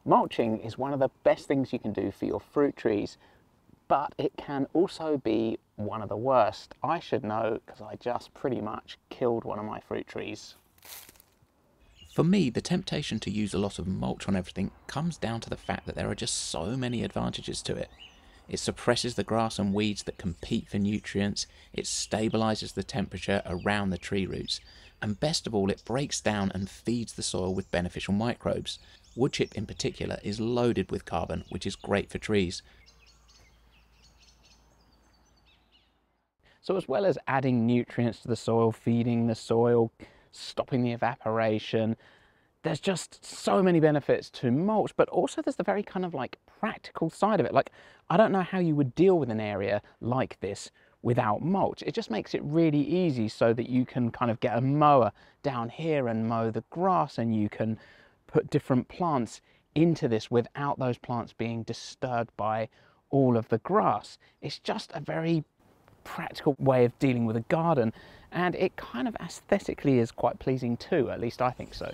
Mulching is one of the best things you can do for your fruit trees, but it can also be one of the worst. I should know because I just pretty much killed one of my fruit trees. For me, the temptation to use a lot of mulch on everything comes down to the fact that there are just so many advantages to it. It suppresses the grass and weeds that compete for nutrients, it stabilises the temperature around the tree roots, and best of all, it breaks down and feeds the soil with beneficial microbes. Wood chip in particular is loaded with carbon, which is great for trees. So as well as adding nutrients to the soil, feeding the soil, stopping the evaporation, there's just so many benefits to mulch, but also there's the very kind of like practical side of it. Like, I don't know how you would deal with an area like this without mulch. It just makes it really easy so that you can kind of get a mower down here and mow the grass, and you can put different plants into this without those plants being disturbed by all of the grass. It's just a very practical way of dealing with a garden, and it kind of aesthetically is quite pleasing too, at least I think so.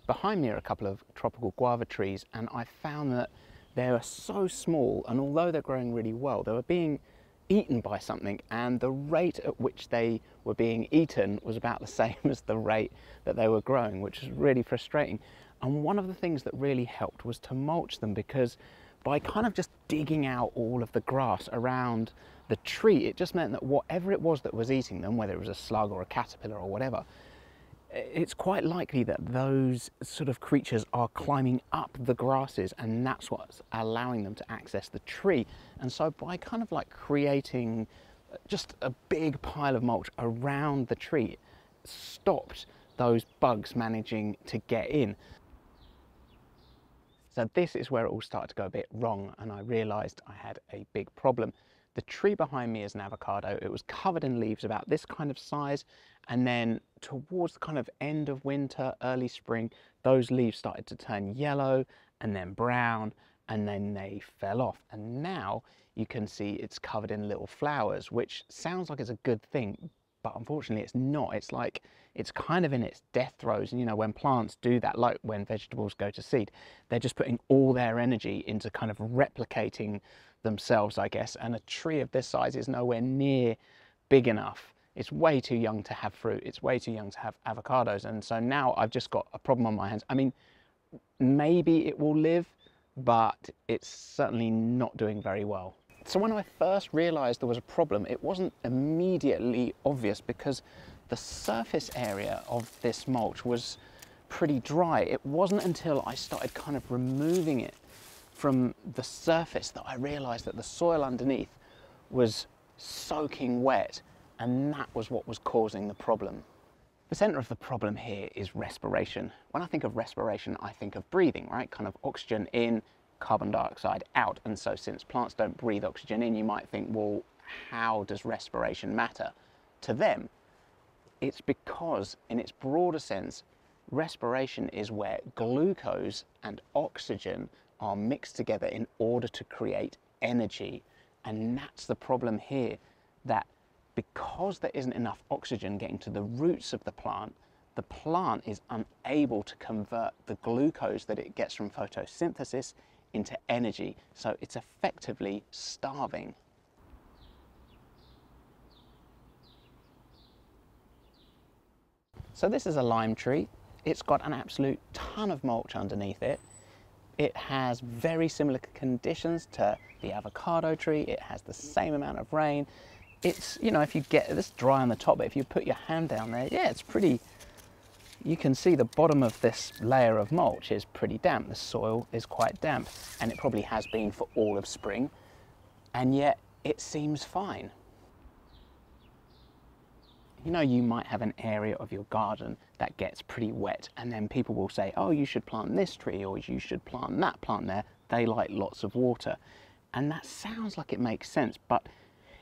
Behind me are a couple of tropical guava trees, and I found that they are so small, and although they're growing really well, they were being eaten by something, and the rate at which they were being eaten was about the same as the rate that they were growing, which was really frustrating. And one of the things that really helped was to mulch them, because by kind of just digging out all of the grass around the tree, it just meant that whatever it was that was eating them, whether it was a slug or a caterpillar or whatever, it's quite likely that those sort of creatures are climbing up the grasses, and that's what's allowing them to access the tree. And so by kind of like creating just a big pile of mulch around the tree, it stopped those bugs managing to get in. So this is where it all started to go a bit wrong, and I realized I had a big problem. The tree behind me is an avocado. It was covered in leaves about this kind of size, and then towards the kind of end of winter, early spring, those leaves started to turn yellow and then brown, and then they fell off. And now you can see it's covered in little flowers, which sounds like it's a good thing, but unfortunately it's not. It's like, it's kind of in its death throes. And you know, when plants do that, like when vegetables go to seed, they're just putting all their energy into kind of replicating themselves, I guess. And a tree of this size is nowhere near big enough. It's way too young to have fruit. It's way too young to have avocados. And so now I've just got a problem on my hands. I mean, maybe it will live, but it's certainly not doing very well. So when I first realized there was a problem, it wasn't immediately obvious, because the surface area of this mulch was pretty dry. It wasn't until I started kind of removing it from the surface that I realized that the soil underneath was soaking wet, and that was what was causing the problem. The center of the problem here is respiration. When I think of respiration, I think of breathing, right? Kind of oxygen in, carbon dioxide out. And so since plants don't breathe oxygen in, you might think, well, how does respiration matter to them? It's because, in its broader sense, respiration is where glucose and oxygen are mixed together in order to create energy. And that's the problem here, that because there isn't enough oxygen getting to the roots of the plant is unable to convert the glucose that it gets from photosynthesis into energy. So it's effectively starving. So this is a lime tree. It's got an absolute ton of mulch underneath it. It has very similar conditions to the avocado tree. It has the same amount of rain. It's, you know, if you get this dry on the top, but if you put your hand down there, yeah, it's pretty, you can see the bottom of this layer of mulch is pretty damp. The soil is quite damp, and it probably has been for all of spring, and yet it seems fine. You know, you might have an area of your garden that gets pretty wet, and then people will say, oh, you should plant this tree, or you should plant that plant there. They like lots of water. And that sounds like it makes sense, but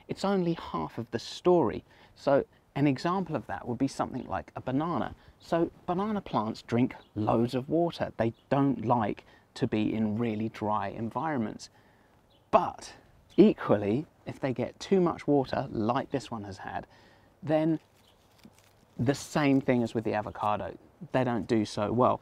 it's only half of the story. So an example of that would be something like a banana. So banana plants drink loads of water. They don't like to be in really dry environments. But equally, if they get too much water, like this one has had, then the same thing as with the avocado. They don't do so well.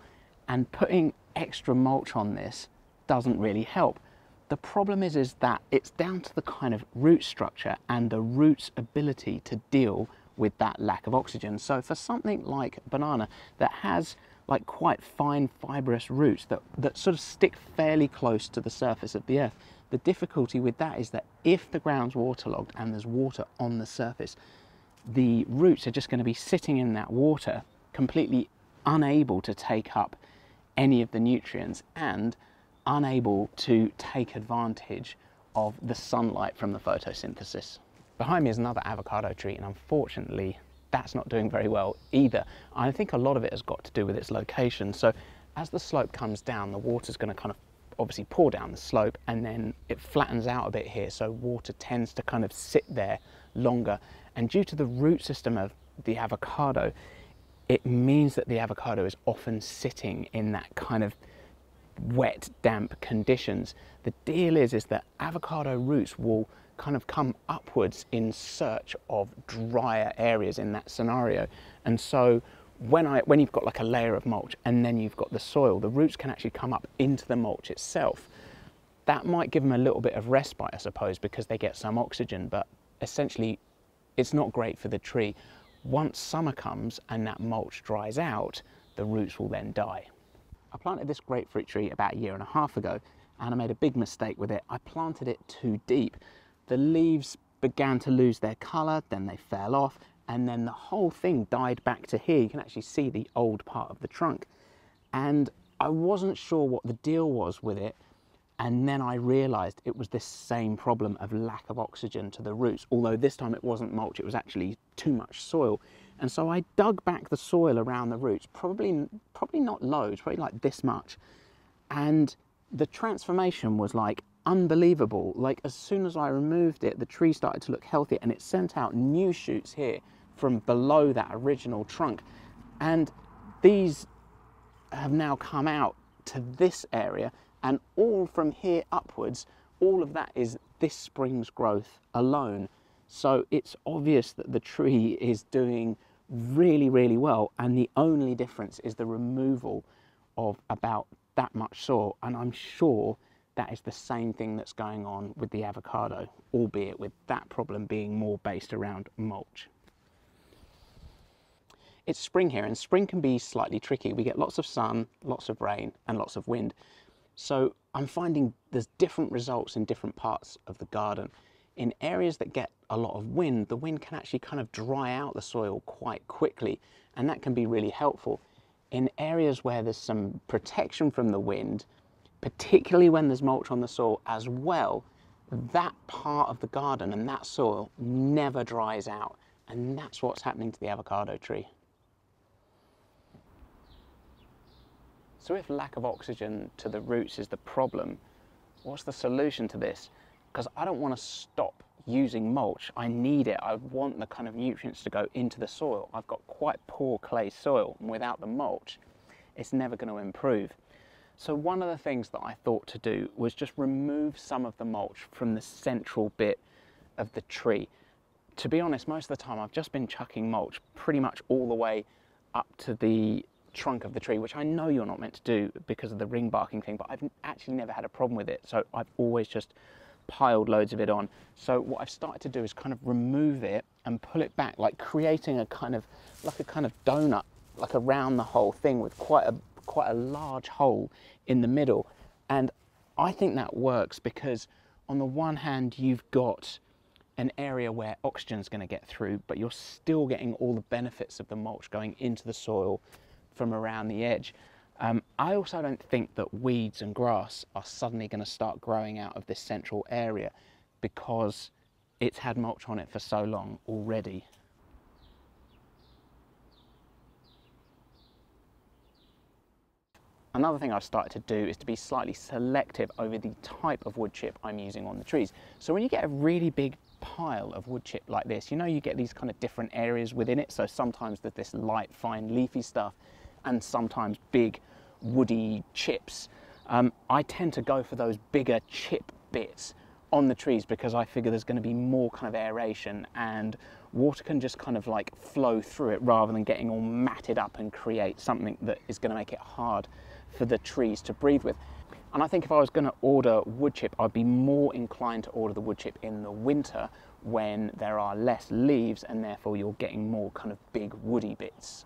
And putting extra mulch on this doesn't really help. The problem is that it's down to the kind of root structure and the root's ability to deal with that lack of oxygen. So for something like banana that has like quite fine fibrous roots that sort of stick fairly close to the surface of the earth, the difficulty with that is that if the ground's waterlogged and there's water on the surface, the roots are just going to be sitting in that water, completely unable to take up any of the nutrients and unable to take advantage of the sunlight from the photosynthesis. Behind me is another avocado tree, and unfortunately that's not doing very well either. I think a lot of it has got to do with its location. So as the slope comes down, the water's going to kind of obviously pour down the slope, and then it flattens out a bit here, so water tends to kind of sit there longer. And due to the root system of the avocado, it means that the avocado is often sitting in that kind of wet, damp conditions. The deal is that avocado roots will kind of come upwards in search of drier areas in that scenario. And so when you've got like a layer of mulch and then you've got the soil, the roots can actually come up into the mulch itself. That might give them a little bit of respite, I suppose, because they get some oxygen, but essentially it's not great for the tree. Once summer comes and that mulch dries out, the roots will then die. I planted this grapefruit tree about 1.5 years ago, and I made a big mistake with it. I planted it too deep. The leaves began to lose their colour, then they fell off, and then the whole thing died back to here. You can actually see the old part of the trunk. And I wasn't sure what the deal was with it, and then I realised it was this same problem of lack of oxygen to the roots, although this time it wasn't mulch, it was actually too much soil. And so I dug back the soil around the roots, probably not loads, probably like this much. And the transformation was like unbelievable. Like as soon as I removed it, the tree started to look healthy, and it sent out new shoots here from below that original trunk. And these have now come out to this area, and all from here upwards, all of that is this spring's growth alone. So it's obvious that the tree is doing really, really well, and the only difference is the removal of about that much soil. And I'm sure that is the same thing that's going on with the avocado, albeit with that problem being more based around mulch. It's spring here, and spring can be slightly tricky. We get lots of sun, lots of rain, and lots of wind. So I'm finding there's different results in different parts of the garden. In areas that get a lot of wind, the wind can actually kind of dry out the soil quite quickly, and that can be really helpful. In areas where there's some protection from the wind, particularly when there's mulch on the soil as well, that part of the garden and that soil never dries out, and that's what's happening to the avocado tree. So if lack of oxygen to the roots is the problem, what's the solution to this? Because I don't want to stop using mulch. I need it. I want the kind of nutrients to go into the soil. I've got quite poor clay soil, and without the mulch, it's never going to improve. So one of the things that I thought to do was just remove some of the mulch from the central bit of the tree. To be honest, most of the time I've just been chucking mulch pretty much all the way up to the trunk of the tree, which I know you're not meant to do because of the ring barking thing, but I've actually never had a problem with it. So I've always just piled loads of it on. So what I've started to do is kind of remove it and pull it back, like creating a kind of donut, like around the whole thing, with quite a large hole in the middle. And I think that works because on the one hand you've got an area where oxygen's going to get through, but you're still getting all the benefits of the mulch going into the soil from around the edge. I also don't think that weeds and grass are suddenly going to start growing out of this central area because it's had mulch on it for so long already. Another thing I've started to do is to be slightly selective over the type of wood chip I'm using on the trees. So when you get a really big pile of wood chip like this, you know, you get these kind of different areas within it. So sometimes there's this light, fine, leafy stuff, and sometimes big woody chips. I tend to go for those bigger chip bits on the trees because I figure there's going to be more kind of aeration and water can just kind of like flow through it rather than getting all matted up and create something that is going to make it hard for the trees to breathe with. And I think if I was going to order wood chip, I'd be more inclined to order the wood chip in the winter when there are less leaves and therefore you're getting more kind of big woody bits.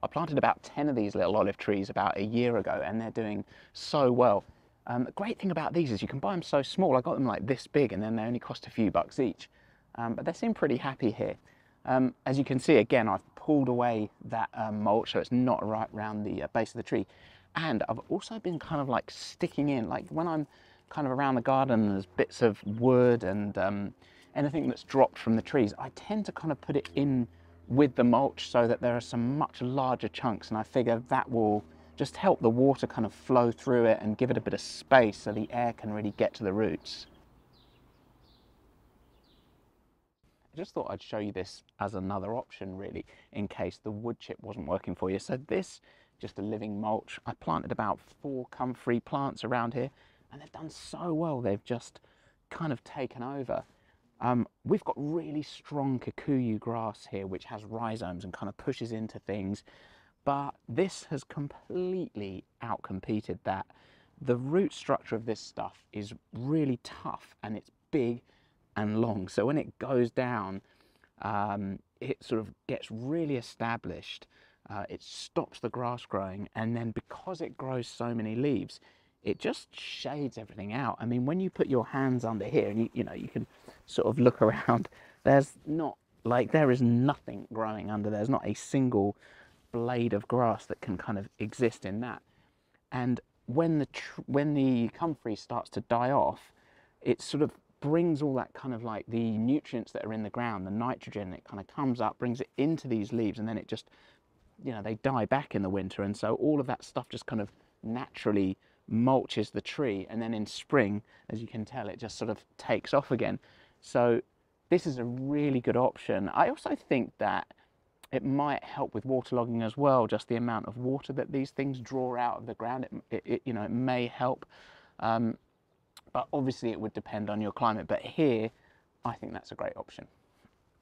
I planted about 10 of these little olive trees about a year ago and they're doing so well. The great thing about these is you can buy them so small. I got them like this big and then they only cost a few bucks each. But they seem pretty happy here. As you can see, again, I've pulled away that mulch so it's not right around the base of the tree. And I've also been kind of like sticking in, like when I'm kind of around the garden and there's bits of wood and anything that's dropped from the trees, I tend to kind of put it in with the mulch so that there are some much larger chunks, and I figure that will just help the water kind of flow through it and give it a bit of space so the air can really get to the roots. I just thought I'd show you this as another option really, in case the wood chip wasn't working for you. So this, just a living mulch. I planted about 4 comfrey plants around here and they've done so well, they've just kind of taken over. We've got really strong kikuyu grass here which has rhizomes and kind of pushes into things, but this has completely outcompeted that. The root structure of this stuff is really tough and it's big and long, so when it goes down it sort of gets really established. It stops the grass growing, and then because it grows so many leaves, it just shades everything out. I mean, when you put your hands under here and you know, you can sort of look around, there is nothing growing under there. There's not a single blade of grass that can kind of exist in that. And when the comfrey starts to die off, it sort of brings all that kind of like the nutrients that are in the ground, the nitrogen, it kind of comes up, brings it into these leaves, and then it just, you know, they die back in the winter, and so all of that stuff just kind of naturally mulches the tree, and then in spring, as you can tell, it just sort of takes off again. So this is a really good option. I also think that it might help with waterlogging as well, just the amount of water that these things draw out of the ground. You know, it may help, but obviously it would depend on your climate. But here, I think that's a great option.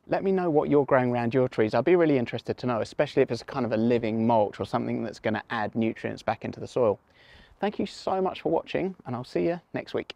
Let me know what you're growing around your trees. I'd be really interested to know, especially if it's kind of a living mulch or something that's going to add nutrients back into the soil. Thank you so much for watching, and I'll see you next week.